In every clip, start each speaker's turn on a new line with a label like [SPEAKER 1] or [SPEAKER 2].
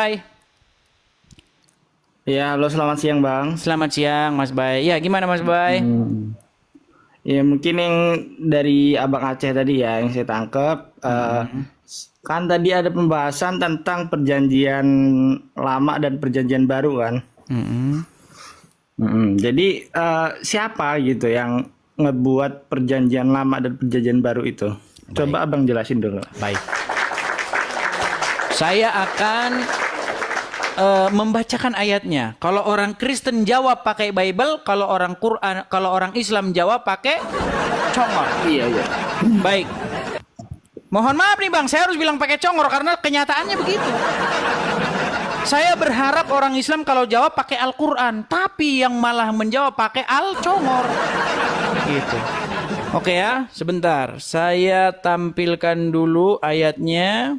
[SPEAKER 1] Hai,
[SPEAKER 2] Ya, halo selamat siang Bang.
[SPEAKER 1] selamat siang Mas Bay. Ya, gimana Mas Bay?
[SPEAKER 2] Hmm. Ya mungkin yang dari Abang Aceh tadi ya yang saya tangkap
[SPEAKER 1] Mm-mm.
[SPEAKER 2] kan tadi ada pembahasan tentang perjanjian lama dan perjanjian baru kan.
[SPEAKER 1] Mm-mm.
[SPEAKER 2] Jadi siapa gitu yang ngebuat perjanjian lama dan perjanjian baru itu?
[SPEAKER 1] Baik,
[SPEAKER 2] Coba Abang jelasin dulu.
[SPEAKER 1] baik. Saya akan membacakan ayatnya. Kalau orang Kristen jawab pakai Bible, kalau orang Quran, kalau orang Islam jawab pakai congor.
[SPEAKER 2] Iya, iya.
[SPEAKER 1] Baik. Mohon maaf nih Bang, saya harus bilang pakai congor karena kenyataannya begitu. Saya berharap orang Islam kalau jawab pakai Al-Quran, tapi yang malah menjawab pakai Al-Congor. Gitu. Oke ya, sebentar. Saya tampilkan dulu ayatnya.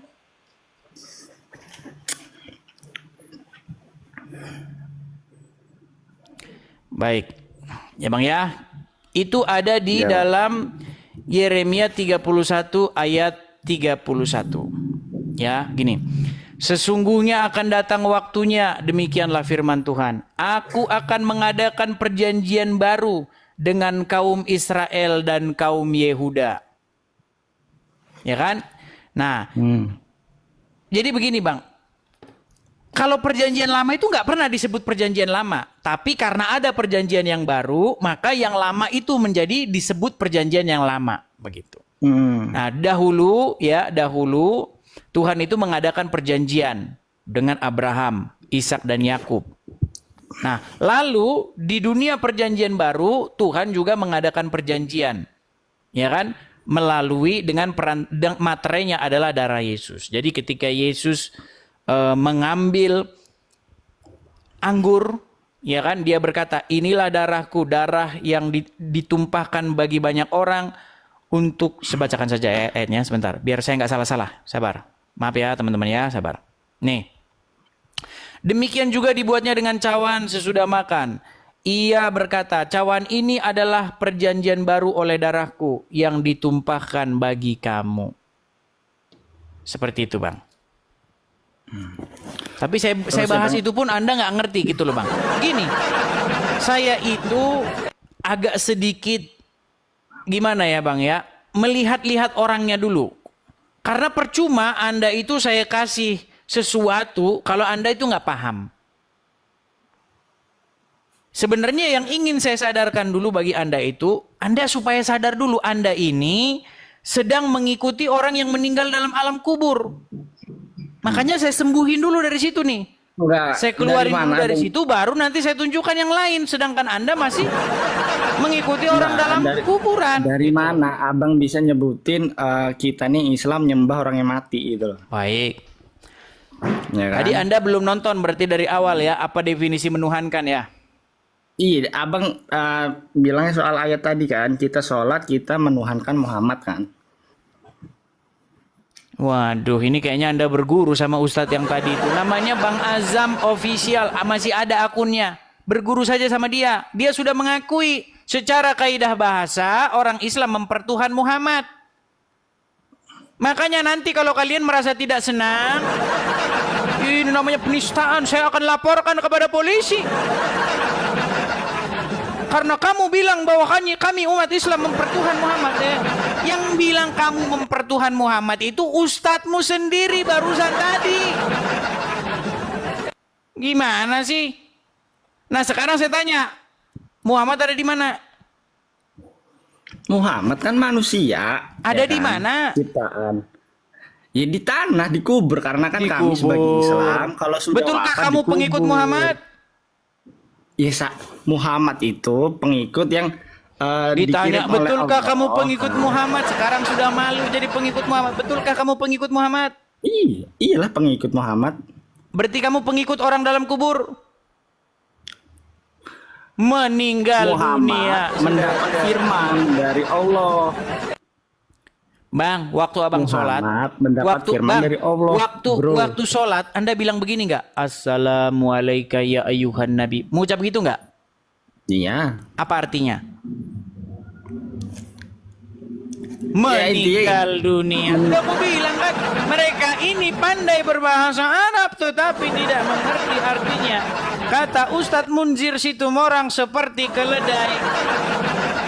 [SPEAKER 1] Baik. Ya Bang ya. Itu ada di
[SPEAKER 2] Ya.
[SPEAKER 1] dalam Yeremia 31 ayat 31. Ya, gini. Sesungguhnya akan datang waktunya, demikianlah firman Tuhan. Aku akan mengadakan perjanjian baru dengan kaum Israel dan kaum Yehuda. Ya kan? Nah,
[SPEAKER 2] Hmm.
[SPEAKER 1] jadi begini Bang. Kalau perjanjian lama itu nggak pernah disebut perjanjian lama. Tapi karena ada perjanjian yang baru, maka yang lama itu menjadi disebut perjanjian yang lama. Begitu.
[SPEAKER 2] Hmm.
[SPEAKER 1] Nah, dahulu Tuhan itu mengadakan perjanjian dengan Abraham, Ishak dan Yakub. Nah, lalu di dunia perjanjian baru Tuhan juga mengadakan perjanjian, ya kan? Melalui dengan materainya adalah darah Yesus. Jadi ketika Yesus mengambil anggur, ya kan? Dia berkata, "Inilah darahku, darah yang ditumpahkan bagi banyak orang." Untuk sebacakan saja ayatnya sebentar, biar saya nggak salah-salah. Sabar. Maaf ya teman-teman ya, sabar. Nih. Demikian juga dibuatnya dengan cawan sesudah makan. Ia berkata, cawan ini adalah perjanjian baru oleh darahku yang ditumpahkan bagi kamu. Seperti itu Bang. Tapi saya
[SPEAKER 2] Terus ya
[SPEAKER 1] bahas
[SPEAKER 2] Bang.
[SPEAKER 1] itu pun Anda nggak ngerti gitu loh Bang. Gini, saya itu agak sedikit gimana ya Bang ya, melihat-lihat orangnya dulu. Karena percuma Anda itu saya kasih sesuatu kalau Anda itu nggak paham. Sebenarnya yang ingin saya sadarkan dulu bagi Anda itu, Anda supaya sadar dulu Anda ini sedang mengikuti orang yang meninggal dalam alam kubur. Makanya saya sembuhin dulu dari situ nih.
[SPEAKER 2] Enggak,
[SPEAKER 1] Saya
[SPEAKER 2] dari
[SPEAKER 1] keluarin dulu
[SPEAKER 2] mana
[SPEAKER 1] dari
[SPEAKER 2] Bang?
[SPEAKER 1] situ, baru nanti saya tunjukkan yang lain. Sedangkan Anda masih mengikuti orang
[SPEAKER 2] Enggak,
[SPEAKER 1] dalam kuburan.
[SPEAKER 2] dari
[SPEAKER 1] Gitu.
[SPEAKER 2] mana Abang bisa nyebutin kita nih Islam nyembah orang yang mati gitu loh.
[SPEAKER 1] Baik.
[SPEAKER 2] Ya
[SPEAKER 1] Tadi
[SPEAKER 2] kan?
[SPEAKER 1] Anda belum nonton berarti dari awal ya, apa definisi menuhankan ya?
[SPEAKER 2] Iya, Abang bilangnya soal ayat tadi kan, kita sholat, kita menuhankan Muhammad kan.
[SPEAKER 1] Waduh, ini kayaknya Anda berguru sama Ustadz yang tadi itu. Namanya Bang Azam Official, masih ada akunnya. Berguru saja sama dia. Dia sudah mengakui secara kaidah bahasa orang Islam mempertuhan Muhammad. Makanya nanti kalau kalian merasa tidak senang, ini namanya penistaan, saya akan laporkan kepada polisi. Karena kamu bilang bahwa kami umat Islam mempertuhan Muhammad. Yang bilang kamu mempertuhan Muhammad itu ustadzmu sendiri barusan tadi. Gimana sih? Nah sekarang saya tanya, Muhammad ada di mana?
[SPEAKER 2] Muhammad kan manusia,
[SPEAKER 1] Ada
[SPEAKER 2] ya
[SPEAKER 1] di
[SPEAKER 2] kan?
[SPEAKER 1] mana?
[SPEAKER 2] Ciptaan. Ya di tanah, dikubur karena kan kami sebagai
[SPEAKER 1] Dikubur.
[SPEAKER 2] Islam kalau sudah
[SPEAKER 1] Betulkah
[SPEAKER 2] wafat
[SPEAKER 1] kamu pengikut
[SPEAKER 2] dikubur.
[SPEAKER 1] Muhammad?
[SPEAKER 2] Ya, Muhammad itu pengikut yang dikirim
[SPEAKER 1] Ditanya,
[SPEAKER 2] oleh
[SPEAKER 1] betulkah
[SPEAKER 2] Allah.
[SPEAKER 1] kamu pengikut Muhammad? Sekarang sudah malu jadi pengikut Muhammad. Betulkah kamu pengikut Muhammad?
[SPEAKER 2] Iya, iyalah pengikut Muhammad.
[SPEAKER 1] Berarti kamu pengikut orang dalam kubur? Meninggal dunia.
[SPEAKER 2] Muhammad mendapat firman dari Allah.
[SPEAKER 1] Bang, waktu abang sholat,
[SPEAKER 2] Muhammad mendapat firman dari Allah, bro.
[SPEAKER 1] waktu sholat, Anda bilang begini nggak? Assalamualaikum ya ayuhan nabi. Mau ucap gitu nggak?
[SPEAKER 2] Iya.
[SPEAKER 1] Apa artinya? meninggal dunia. Udah aku bilang kan, mereka ini pandai berbahasa Arab tetapi tidak mengerti artinya. Kata Ustadz Munzir Situmorang seperti keledai.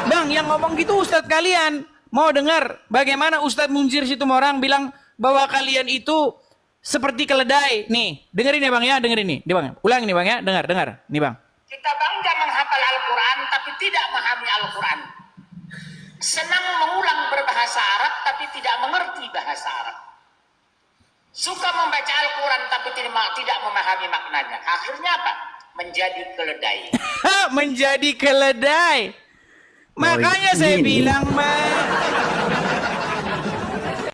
[SPEAKER 1] Bang, yang ngomong gitu Ustadz kalian. Mau dengar bagaimana Ustadz Munzir Situmorang bilang bahwa kalian itu seperti keledai. Nih, dengerin ya Bang ya, dengerin nih. Nih Bang, ulang nih Bang ya, dengar. Nih Bang.
[SPEAKER 3] Kita bangga menghafal Al-Quran tapi tidak memahami Al-Quran. Senang mengulang berbahasa Arab tapi tidak mengerti bahasa Arab. Suka membaca Al-Quran tapi tidak memahami maknanya. Akhirnya apa? Menjadi keledai.
[SPEAKER 1] Menjadi keledai. Makanya saya bilang, Bang.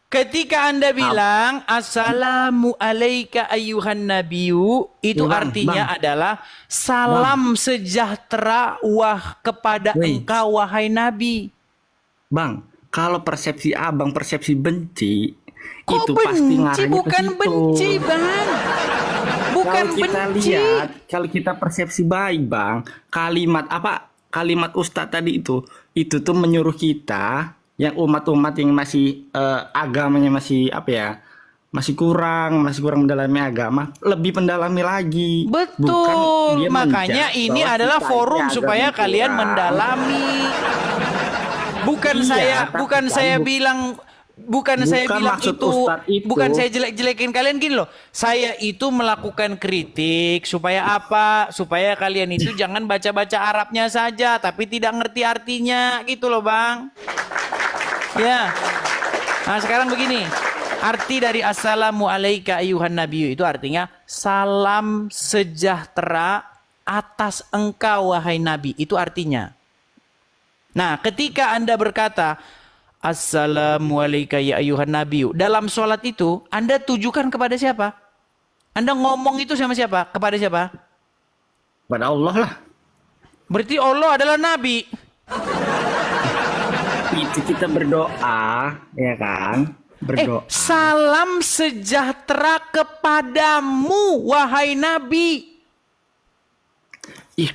[SPEAKER 1] Ketika Anda bilang Assalamu alayka ayyuhan nabiyyu, itu
[SPEAKER 2] Ya, Bang,
[SPEAKER 1] artinya adalah salam sejahtera kepada engkau wahai nabi.
[SPEAKER 2] Bang, kalau persepsi abang persepsi benci,
[SPEAKER 1] Kok
[SPEAKER 2] itu
[SPEAKER 1] benci?
[SPEAKER 2] pasti ngarahnya
[SPEAKER 1] Bukan
[SPEAKER 2] ke situ.
[SPEAKER 1] benci, Bang. Bukan
[SPEAKER 2] Kalau kita
[SPEAKER 1] benci.
[SPEAKER 2] lihat, kalau kita persepsi baik, Bang, kalimat Ustadz tadi itu tuh menyuruh kita yang umat-umat yang masih agamanya masih masih kurang mendalami agama, lebih mendalami lagi.
[SPEAKER 1] Betul.
[SPEAKER 2] Dia
[SPEAKER 1] Makanya
[SPEAKER 2] menjudge
[SPEAKER 1] ini
[SPEAKER 2] bahwa
[SPEAKER 1] adalah
[SPEAKER 2] kita
[SPEAKER 1] forum
[SPEAKER 2] ini
[SPEAKER 1] supaya
[SPEAKER 2] agama
[SPEAKER 1] kalian
[SPEAKER 2] kurang.
[SPEAKER 1] mendalami. Bukan
[SPEAKER 2] Iya,
[SPEAKER 1] saya
[SPEAKER 2] tapi
[SPEAKER 1] bilang bukan saya
[SPEAKER 2] bukan
[SPEAKER 1] bilang
[SPEAKER 2] maksud
[SPEAKER 1] itu,
[SPEAKER 2] Ustadz itu.
[SPEAKER 1] bukan saya jelek-jelekin kalian gini loh. Saya itu melakukan kritik supaya apa? Supaya kalian itu jangan baca-baca Arabnya saja tapi tidak ngerti artinya gitu loh, Bang. Ya. Nah, sekarang begini. Arti dari Assalamu alayka ayyuhan nabiyyu itu artinya salam sejahtera atas engkau wahai nabi. Itu artinya. Nah, ketika Anda berkata Assalamu alayka ya ayyuhan nabiyyu, dalam sholat itu Anda tujukan kepada siapa? Anda ngomong itu sama siapa? Kepada siapa?
[SPEAKER 2] Pada Allah lah.
[SPEAKER 1] Berarti Allah adalah nabi.
[SPEAKER 2] Itu kita berdoa, ya kan? Berdoa.
[SPEAKER 1] Salam sejahtera kepadamu wahai nabi.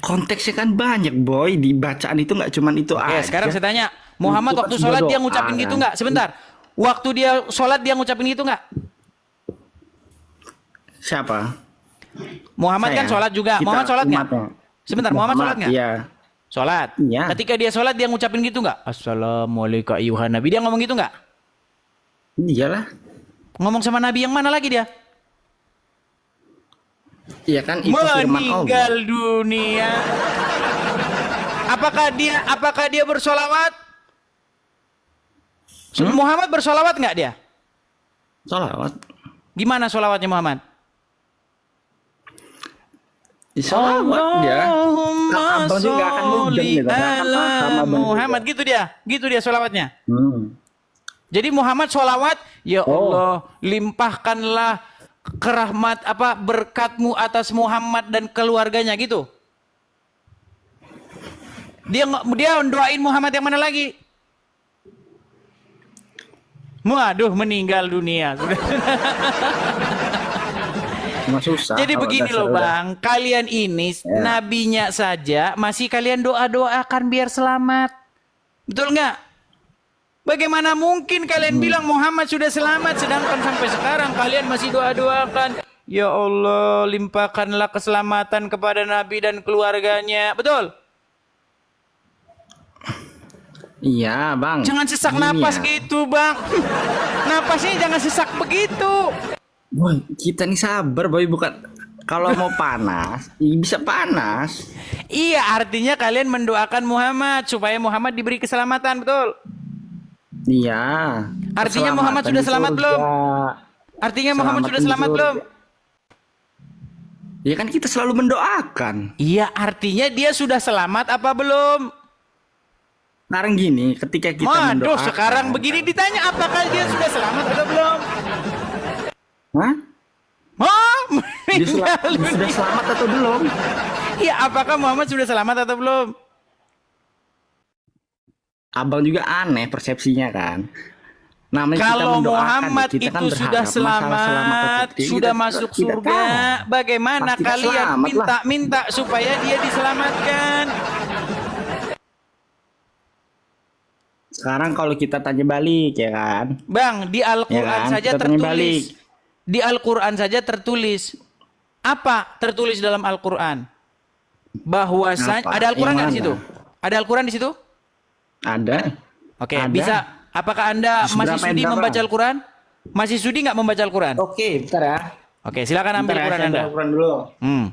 [SPEAKER 2] Konteksnya kan banyak, boy. Di bacaan itu nggak cuman itu
[SPEAKER 1] Oke,
[SPEAKER 2] aja.
[SPEAKER 1] sekarang saya tanya, Muhammad
[SPEAKER 2] Itu
[SPEAKER 1] waktu
[SPEAKER 2] kan
[SPEAKER 1] sholat dia
[SPEAKER 2] berdoa,
[SPEAKER 1] ngucapin gitu
[SPEAKER 2] kan?
[SPEAKER 1] nggak? Sebentar. Waktu dia sholat dia ngucapin gitu nggak?
[SPEAKER 2] Siapa?
[SPEAKER 1] Muhammad kan
[SPEAKER 2] Saya.
[SPEAKER 1] sholat juga.
[SPEAKER 2] Kita
[SPEAKER 1] Muhammad sholat nggak?
[SPEAKER 2] umatnya.
[SPEAKER 1] Sebentar, Muhammad sholat nggak?
[SPEAKER 2] Iya.
[SPEAKER 1] Sholat.
[SPEAKER 2] Iya.
[SPEAKER 1] Ketika dia sholat dia ngucapin gitu nggak? Assalamualaikum ayyuhan nabi. Dia ngomong gitu nggak?
[SPEAKER 2] Iyalah.
[SPEAKER 1] Ngomong sama nabi yang mana lagi dia?
[SPEAKER 2] Iya kan itu firman Allah.
[SPEAKER 1] Meninggal dunia. Apakah dia bersolawat? Muhammad bersolawat nggak dia?
[SPEAKER 2] Salawat.
[SPEAKER 1] Gimana solawatnya Muhammad?
[SPEAKER 2] Salawat dia.
[SPEAKER 1] Allahumma
[SPEAKER 2] Abang juga nggak akan mudeng
[SPEAKER 1] sholli
[SPEAKER 2] gitu. Nggak akan
[SPEAKER 1] ala
[SPEAKER 2] paham abang juga.
[SPEAKER 1] Muhammad gitu dia solawatnya.
[SPEAKER 2] Hmm.
[SPEAKER 1] Jadi Muhammad solawat, ya
[SPEAKER 2] Oh.
[SPEAKER 1] Allah limpahkanlah berkatmu atas Muhammad dan keluarganya gitu. Dia doain Muhammad yang mana lagi? Waduh, meninggal dunia.
[SPEAKER 2] Cuma susah.
[SPEAKER 1] Jadi
[SPEAKER 2] kalau
[SPEAKER 1] begini
[SPEAKER 2] dasar
[SPEAKER 1] loh
[SPEAKER 2] udah.
[SPEAKER 1] Bang, kalian ini
[SPEAKER 2] Ya.
[SPEAKER 1] nabinya saja masih kalian doakan biar selamat. Betul nggak? Bagaimana mungkin kalian bilang Muhammad sudah selamat sedangkan sampai sekarang kalian masih doakan. Ya Allah, limpahkanlah keselamatan kepada Nabi dan keluarganya. Betul?
[SPEAKER 2] Iya, Bang.
[SPEAKER 1] Jangan sesak
[SPEAKER 2] Gini
[SPEAKER 1] napas
[SPEAKER 2] ya.
[SPEAKER 1] gitu, Bang. Napasnya jangan sesak begitu.
[SPEAKER 2] Boy, kita nih sabar, boy. Bukan kalau mau panas, bisa panas.
[SPEAKER 1] Iya, artinya kalian mendoakan Muhammad supaya Muhammad diberi keselamatan, betul?
[SPEAKER 2] Iya.
[SPEAKER 1] Artinya
[SPEAKER 2] Keselamatan
[SPEAKER 1] Muhammad sudah
[SPEAKER 2] di
[SPEAKER 1] selamat
[SPEAKER 2] surga.
[SPEAKER 1] belum? Artinya Muhammad sudah
[SPEAKER 2] di
[SPEAKER 1] selamat
[SPEAKER 2] surga.
[SPEAKER 1] belum?
[SPEAKER 2] Ya kan kita selalu mendoakan.
[SPEAKER 1] Iya, artinya dia sudah selamat apa belum?
[SPEAKER 2] Sekarang gini, ketika kita
[SPEAKER 1] Waduh,
[SPEAKER 2] mendoakan.
[SPEAKER 1] sekarang begini ditanya apakah dia sudah selamat atau belum?
[SPEAKER 2] Hah?
[SPEAKER 1] Oh,
[SPEAKER 2] Dia sudah selamat atau belum?
[SPEAKER 1] Iya, apakah Muhammad sudah selamat atau belum?
[SPEAKER 2] Abang juga aneh persepsinya kan. Namanya kita
[SPEAKER 1] Kalau
[SPEAKER 2] mendoakan,
[SPEAKER 1] Muhammad
[SPEAKER 2] kita kan
[SPEAKER 1] itu
[SPEAKER 2] berharap
[SPEAKER 1] sudah
[SPEAKER 2] masalah selamat atau
[SPEAKER 1] selamat,
[SPEAKER 2] tidak,
[SPEAKER 1] sudah
[SPEAKER 2] kita
[SPEAKER 1] masuk
[SPEAKER 2] tidak
[SPEAKER 1] surga,
[SPEAKER 2] tahu.
[SPEAKER 1] bagaimana
[SPEAKER 2] Pasti
[SPEAKER 1] kalian
[SPEAKER 2] selamat lah.
[SPEAKER 1] minta-minta supaya dia diselamatkan?
[SPEAKER 2] Sekarang kalau kita tanya balik ya kan.
[SPEAKER 1] Bang, di Al-Quran
[SPEAKER 2] Ya kan?
[SPEAKER 1] saja
[SPEAKER 2] Kita tanya
[SPEAKER 1] tertulis.
[SPEAKER 2] balik.
[SPEAKER 1] Di Al-Quran saja tertulis. Apa tertulis dalam Al-Quran? Bahwasanya
[SPEAKER 2] Apa?
[SPEAKER 1] ada Al-Quran nggak di
[SPEAKER 2] Yang
[SPEAKER 1] situ?
[SPEAKER 2] mana?
[SPEAKER 1] Ada Al-Quran di situ?
[SPEAKER 2] Ada.
[SPEAKER 1] Oke,
[SPEAKER 2] Ada.
[SPEAKER 1] bisa. Apakah Anda
[SPEAKER 2] Juz
[SPEAKER 1] masih
[SPEAKER 2] berapa,
[SPEAKER 1] sudi
[SPEAKER 2] berapa?
[SPEAKER 1] membaca Al-Quran? Masih sudi nggak membaca Al-Quran?
[SPEAKER 2] Oke, bentar ya.
[SPEAKER 1] Oke, silakan ambil
[SPEAKER 2] Bentar ya,
[SPEAKER 1] Quran
[SPEAKER 2] saya
[SPEAKER 1] Anda.
[SPEAKER 2] ambil Al-Quran dulu.
[SPEAKER 1] Hmm.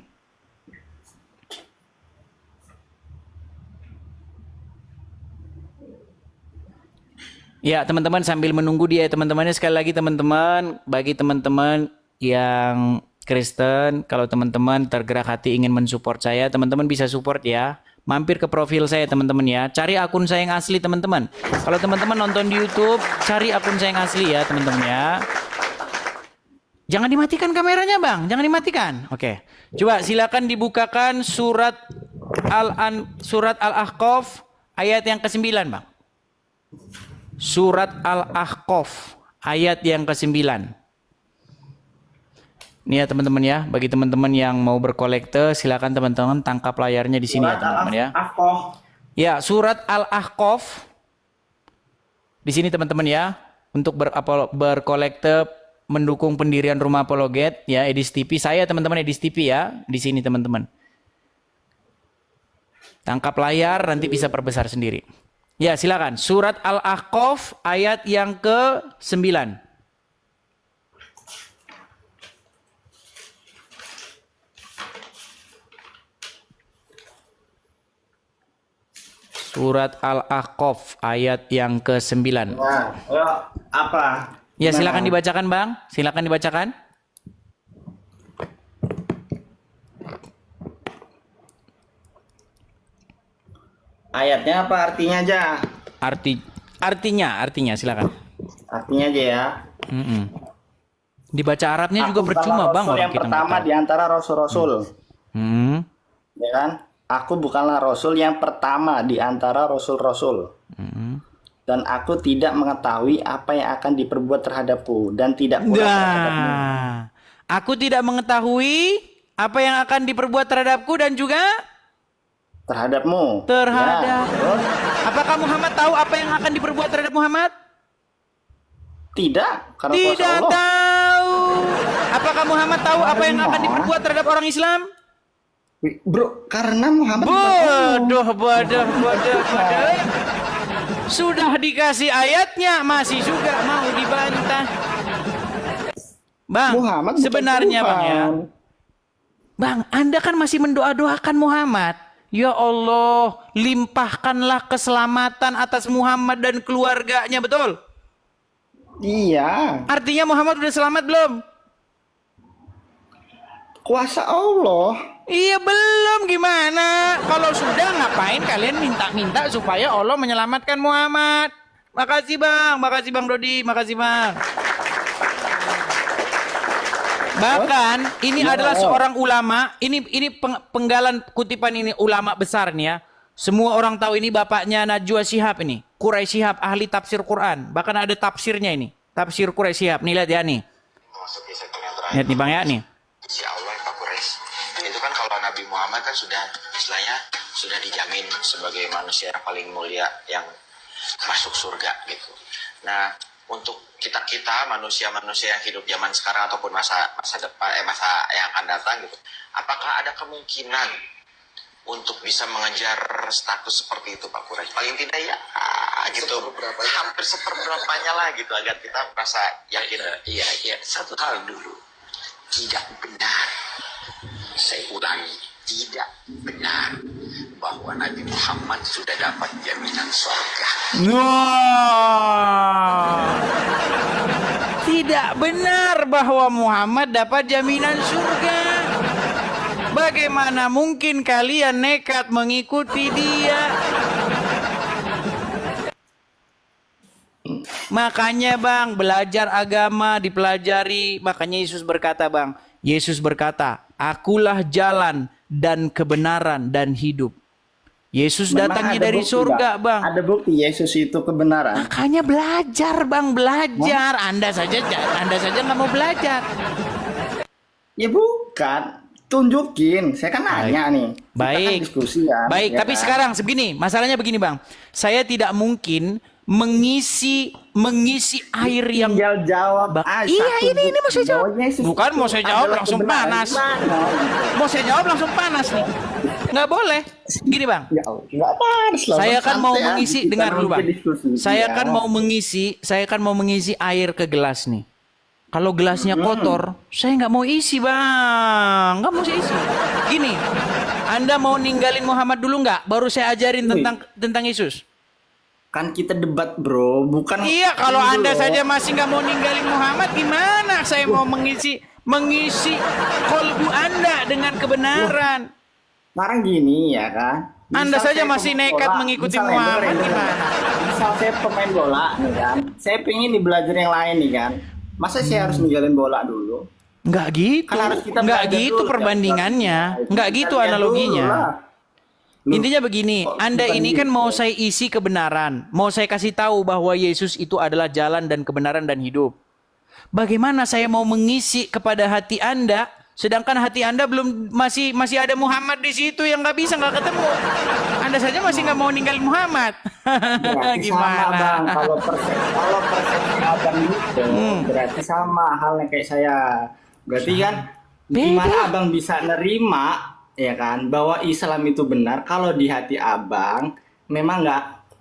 [SPEAKER 1] Ya, teman-teman sambil menunggu dia, teman-temannya sekali lagi teman-teman, bagi teman-teman yang Kristen, kalau teman-teman tergerak hati ingin mensupport saya, teman-teman bisa support ya. Mampir ke profil saya teman-teman ya. Cari akun saya yang asli teman-teman. Kalau teman-teman nonton di YouTube, cari akun saya yang asli ya teman-teman ya. Jangan dimatikan kameranya bang, jangan dimatikan. Oke, coba silakan dibukakan surat Al-Ahqaf ayat yang ke-9 bang. Surat Al-Ahqaf ayat yang ke-9. Ini ya teman-teman ya, bagi teman-teman yang mau berkolekte silakan teman-teman tangkap layarnya di sini ya teman-teman ya. Ya, surat Al-Ahqaf. Di sini teman-teman ya, untuk berkolekte mendukung pendirian rumah apologet ya, Edis TV. Saya teman-teman Edis TV ya, di sini teman-teman. Tangkap layar nanti bisa perbesar sendiri. Ya, silakan. Surat Al-Ahqaf ayat yang ke-9. Surat Al-Ahqaf ayat yang ke-9.
[SPEAKER 2] Nah, apa?
[SPEAKER 1] Ya, silakan
[SPEAKER 2] Gimana?
[SPEAKER 1] dibacakan, Bang. Silakan dibacakan.
[SPEAKER 2] Ayatnya apa artinya aja?
[SPEAKER 1] Artinya silakan.
[SPEAKER 2] Artinya aja ya.
[SPEAKER 1] Mm-mm. Dibaca Arabnya juga
[SPEAKER 2] Aku
[SPEAKER 1] percuma,
[SPEAKER 2] bukanlah
[SPEAKER 1] Bang,
[SPEAKER 2] rasul
[SPEAKER 1] orang
[SPEAKER 2] yang
[SPEAKER 1] kita nggak
[SPEAKER 2] pertama
[SPEAKER 1] tahu.
[SPEAKER 2] di antara rasul-rasul.
[SPEAKER 1] Hmm.
[SPEAKER 2] Ya kan? Aku bukanlah rasul yang pertama di antara rasul-rasul. Dan aku tidak mengetahui apa yang akan diperbuat terhadapku dan tidak pula terhadapmu.
[SPEAKER 1] Nah, aku tidak mengetahui apa yang akan diperbuat terhadapku dan juga
[SPEAKER 2] Terhadapmu.
[SPEAKER 1] terhadap.
[SPEAKER 2] Ya, terus?
[SPEAKER 1] Apakah Muhammad tahu apa yang akan diperbuat terhadap Muhammad?
[SPEAKER 2] Tidak, karena kuasa
[SPEAKER 1] Tidak
[SPEAKER 2] Allah.
[SPEAKER 1] tahu. Apakah Muhammad tahu apa yang akan diperbuat terhadap orang Islam?
[SPEAKER 2] Bro, karena Muhammad tidak tahu.
[SPEAKER 1] Bodoh. Sudah dikasih ayatnya, masih juga mau dibantah. Bang,
[SPEAKER 2] Muhammad bukan
[SPEAKER 1] sebenarnya
[SPEAKER 2] Tuhan.
[SPEAKER 1] Bang ya. Bang, Anda kan masih mendoa-doakan Muhammad. Ya Allah, limpahkanlah keselamatan atas Muhammad dan keluarganya, betul?
[SPEAKER 2] Iya,
[SPEAKER 1] Artinya Muhammad udah selamat belum?
[SPEAKER 2] kuasa Allah.
[SPEAKER 1] Iya belum, gimana? Kalau sudah ngapain kalian minta-minta supaya Allah menyelamatkan Muhammad? Makasih Bang Dodi, makasih Bang. Bahkan ini adalah seorang ulama, ini penggalan kutipan ini ulama besar nih ya. Semua orang tahu ini bapaknya Najwa Shihab ini, Quraisy Shihab, ahli tafsir Quran. Bahkan ada tafsirnya ini, tafsir Quraisy Shihab. Nih lihat ya nih.
[SPEAKER 4] Memasuki sektor yang terakhir.
[SPEAKER 1] Lihat nih Bang ya nih.
[SPEAKER 4] Si Allah Pak Quraisy. Itu kan kalau Nabi Muhammad kan sudah istilahnya sudah dijamin sebagai manusia yang paling mulia yang masuk surga gitu. Nah, untuk kita manusia-manusia yang hidup zaman sekarang ataupun masa depan masa yang akan datang gitu. Apakah ada kemungkinan untuk bisa mengejar status seperti itu Pak Quraisy? Paling tidak ya gitu. Hampir seperberapanya lah gitu agar kita merasa yakin. Iya, satu hal dulu. Tidak benar. Saya ulangi, tidak benar bahwa Nabi Muhammad sudah dapat jaminan surga.
[SPEAKER 1] Wah. Tidak benar bahwa Muhammad dapat jaminan surga. Bagaimana mungkin kalian nekat mengikuti dia? Makanya Bang, belajar agama dipelajari. Makanya Yesus berkata Bang, Yesus berkata, akulah jalan dan kebenaran dan hidup. Yesus
[SPEAKER 2] Memang
[SPEAKER 1] datangnya
[SPEAKER 2] ada
[SPEAKER 1] dari
[SPEAKER 2] bukti,
[SPEAKER 1] surga Bang.
[SPEAKER 2] Ada bukti Yesus itu kebenaran.
[SPEAKER 1] Makanya belajar Bang, belajar. Anda saja nggak mau belajar.
[SPEAKER 2] Ya bukan, tunjukin. Saya kan nanya nih. Kita kan
[SPEAKER 1] Baik.
[SPEAKER 2] diskusi kan.
[SPEAKER 1] Baik,
[SPEAKER 2] ya
[SPEAKER 1] tapi
[SPEAKER 2] kan?
[SPEAKER 1] sekarang masalahnya begini Bang. Saya tidak mungkin mengisi air yang
[SPEAKER 2] Tinggal jawab.
[SPEAKER 1] Bang, iya, ini mau saya jawab.
[SPEAKER 2] bahwa Yesus
[SPEAKER 1] Bukan
[SPEAKER 2] itu
[SPEAKER 1] mau saya jawab
[SPEAKER 2] adalah
[SPEAKER 1] langsung
[SPEAKER 2] kebenaran.
[SPEAKER 1] panas.
[SPEAKER 2] Gimana?
[SPEAKER 1] Mau saya jawab langsung panas nih. Nggak boleh. Gini bang,
[SPEAKER 2] Ya, nggak panas lah.
[SPEAKER 1] saya
[SPEAKER 2] Bang.
[SPEAKER 1] kan mau
[SPEAKER 2] Santai aja,
[SPEAKER 1] mengisi,
[SPEAKER 2] kita
[SPEAKER 1] dengar dulu bang.
[SPEAKER 2] mungkin diskusi.
[SPEAKER 1] Saya
[SPEAKER 2] Ya.
[SPEAKER 1] kan mau mengisi air ke gelas nih. Kalau gelasnya kotor, saya nggak mau isi bang, nggak mau saya isi. Gini, Anda mau ninggalin Muhammad dulu nggak? Baru saya ajarin tentang Yesus.
[SPEAKER 2] Kan kita debat bro, bukan.
[SPEAKER 1] Iya, kalau
[SPEAKER 2] Ini
[SPEAKER 1] Anda
[SPEAKER 2] loh.
[SPEAKER 1] saja masih nggak mau ninggalin Muhammad, gimana saya mau mengisi kolbu Anda dengan kebenaran?
[SPEAKER 2] Sekarang gini ya kan.
[SPEAKER 1] Anda
[SPEAKER 2] Misal
[SPEAKER 1] saja
[SPEAKER 2] saya
[SPEAKER 1] masih
[SPEAKER 2] pemain
[SPEAKER 1] nekat
[SPEAKER 2] bola,
[SPEAKER 1] mengikuti
[SPEAKER 2] misal
[SPEAKER 1] Muhammad,
[SPEAKER 2] dengerin.
[SPEAKER 1] gimana?
[SPEAKER 2] Misal saya pemain bola nih kan, saya pengen nih belajar yang lain nih kan. Masa saya harus ninggalin bola dulu?
[SPEAKER 1] Nggak gitu,
[SPEAKER 2] Kan harus kita
[SPEAKER 1] nggak
[SPEAKER 2] belajar
[SPEAKER 1] gitu
[SPEAKER 2] dulu,
[SPEAKER 1] perbandingannya,
[SPEAKER 2] kan?
[SPEAKER 1] nggak
[SPEAKER 2] Kita
[SPEAKER 1] gitu
[SPEAKER 2] lihat
[SPEAKER 1] analoginya.
[SPEAKER 2] dulu lah. Loh,
[SPEAKER 1] Intinya begini,
[SPEAKER 2] kok
[SPEAKER 1] Anda
[SPEAKER 2] bukan
[SPEAKER 1] ini kan
[SPEAKER 2] gitu?
[SPEAKER 1] mau saya isi kebenaran, mau saya kasih tahu bahwa Yesus itu adalah jalan dan kebenaran dan hidup. Bagaimana saya mau mengisi kepada hati Anda, sedangkan hati Anda belum masih ada Muhammad di situ yang nggak bisa, nggak ketemu. Anda saja masih nggak mau ninggalin Muhammad.
[SPEAKER 2] Berarti sama bang, kalau persepsi abang gitu, berarti sama halnya kayak saya. Berarti kan gimana
[SPEAKER 1] Beda.
[SPEAKER 2] abang bisa nerima ya kan bahwa Islam itu benar kalau di hati abang memang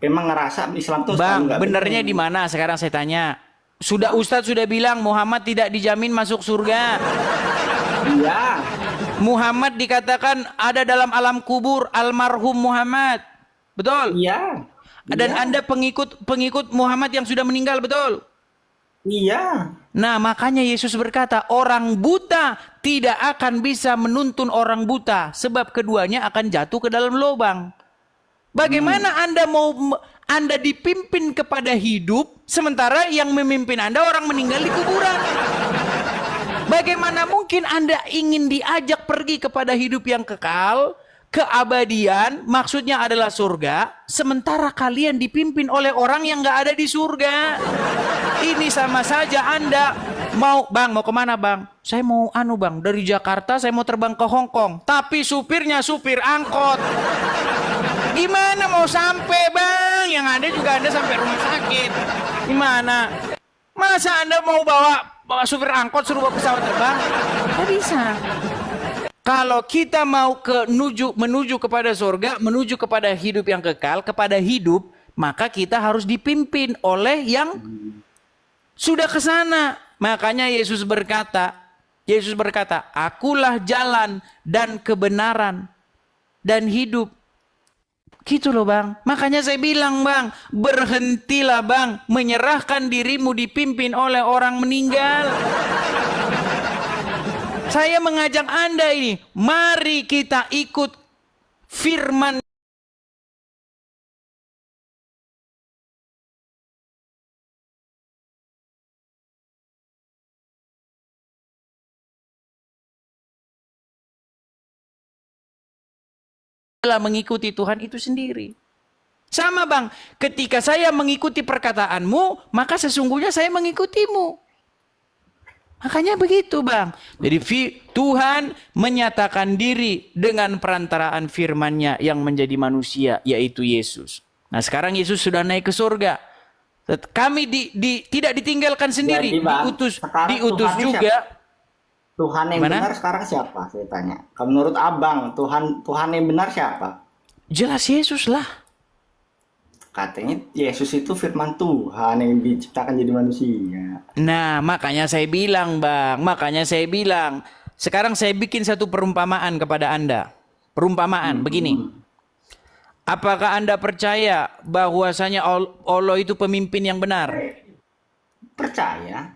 [SPEAKER 2] ngerasa Islam tuh
[SPEAKER 1] Bang,
[SPEAKER 2] nggak
[SPEAKER 1] benernya
[SPEAKER 2] benar.
[SPEAKER 1] di mana? Sekarang saya tanya. Ustadz sudah bilang Muhammad tidak dijamin masuk surga.
[SPEAKER 2] Iya,
[SPEAKER 1] Muhammad dikatakan ada dalam alam kubur, almarhum Muhammad. Betul?
[SPEAKER 2] iya,
[SPEAKER 1] Dan Anda pengikut Muhammad yang sudah meninggal, betul?
[SPEAKER 2] iya.
[SPEAKER 1] Nah, makanya Yesus berkata, orang buta tidak akan bisa menuntun orang buta, sebab keduanya akan jatuh ke dalam lubang. Bagaimana Anda dipimpin kepada hidup, sementara yang memimpin Anda orang meninggal di kuburan? Bagaimana mungkin Anda ingin diajak pergi kepada hidup yang kekal, keabadian, maksudnya adalah surga, sementara kalian dipimpin oleh orang yang nggak ada di surga? Ini sama saja Anda mau kemana bang? Saya mau bang, dari Jakarta saya mau terbang ke Hong Kong, tapi supirnya supir angkot. Gimana mau sampai bang? Yang ada juga Anda sampai rumah sakit. Gimana? Masa Anda mau bawa supir angkot suruh bawa pesawat terbang? Nggak bisa. Kalau kita mau menuju kepada surga, menuju kepada hidup yang kekal, kepada hidup, maka kita harus dipimpin oleh yang sudah ke sana. Makanya Yesus berkata, akulah jalan dan kebenaran dan hidup. Gitu loh bang. Makanya saya bilang bang, berhentilah bang menyerahkan dirimu dipimpin oleh orang meninggal. Saya mengajak Anda ini, mari kita ikut firman adalah mengikuti Tuhan itu sendiri. Sama bang, ketika saya mengikuti perkataanmu, maka sesungguhnya saya mengikutimu. Makanya begitu bang. Jadi Tuhan menyatakan diri dengan perantaraan firman-Nya yang menjadi manusia, yaitu Yesus. Nah sekarang Yesus sudah naik ke surga. Kami tidak ditinggalkan sendiri,
[SPEAKER 2] Jadi, Bang,
[SPEAKER 1] diutus
[SPEAKER 2] Tuhannya
[SPEAKER 1] juga.
[SPEAKER 2] Tuhan yang
[SPEAKER 1] Gimana?
[SPEAKER 2] benar sekarang siapa? Saya tanya. Kalau menurut abang, Tuhan yang benar siapa?
[SPEAKER 1] Jelas Yesus lah.
[SPEAKER 2] Katanya Yesus itu firman Tuhan yang diciptakan jadi manusia.
[SPEAKER 1] Nah, makanya saya bilang, Bang. Sekarang saya bikin satu perumpamaan kepada Anda. Perumpamaan, begini. Apakah Anda percaya bahwasanya Allah itu pemimpin yang benar?
[SPEAKER 2] Percaya?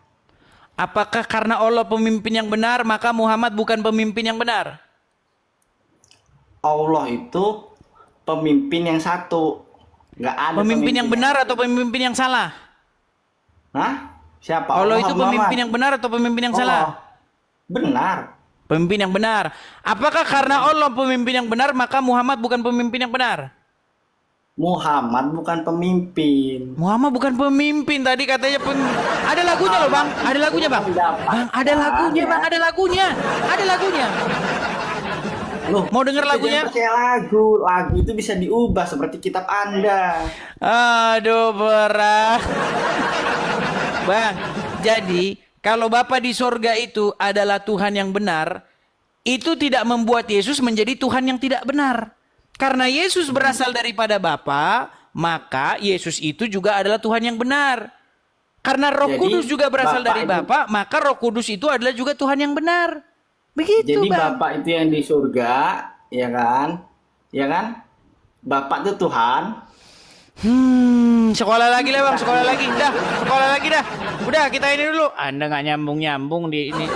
[SPEAKER 1] Apakah karena Allah pemimpin yang benar, maka Muhammad bukan pemimpin yang benar?
[SPEAKER 2] Allah itu pemimpin yang satu. Nggak ada
[SPEAKER 1] Pemimpin yang benar atau pemimpin yang salah?
[SPEAKER 2] Hah? Siapa?
[SPEAKER 1] Allah itu
[SPEAKER 2] Muhammad.
[SPEAKER 1] pemimpin yang benar atau pemimpin yang salah?
[SPEAKER 2] Allah. Benar.
[SPEAKER 1] Pemimpin yang benar. Apakah karena Allah pemimpin yang benar, maka Muhammad bukan pemimpin yang benar?
[SPEAKER 2] Muhammad bukan pemimpin.
[SPEAKER 1] Muhammad bukan pemimpin, tadi katanya ada lagunya loh bang, ada lagunya bang. Bang, ada lagunya bang, ada lagunya.
[SPEAKER 2] Loh,
[SPEAKER 1] Mau denger
[SPEAKER 2] kita
[SPEAKER 1] lagunya?
[SPEAKER 2] jangan percaya lagu. Lagu itu bisa diubah seperti kitab Anda.
[SPEAKER 1] Aduh, berat. Bang, jadi kalau Bapa di sorga itu adalah Tuhan yang benar, itu tidak membuat Yesus menjadi Tuhan yang tidak benar. Karena Yesus berasal daripada Bapa, maka Yesus itu juga adalah Tuhan yang benar. Karena Roh
[SPEAKER 2] Jadi,
[SPEAKER 1] Kudus juga berasal
[SPEAKER 2] Bapa
[SPEAKER 1] dari
[SPEAKER 2] itu-
[SPEAKER 1] Bapa, maka Roh Kudus itu adalah juga Tuhan yang benar. Begitu,
[SPEAKER 2] Jadi
[SPEAKER 1] Bang.
[SPEAKER 2] Bapak itu yang di surga, ya kan? Ya kan? Bapak itu Tuhan.
[SPEAKER 1] Sekolah lagi lah Bang, sekolah lagi. Dah, sekolah lagi dah. Udah, kita ini dulu. Anda nggak nyambung-nyambung di ini.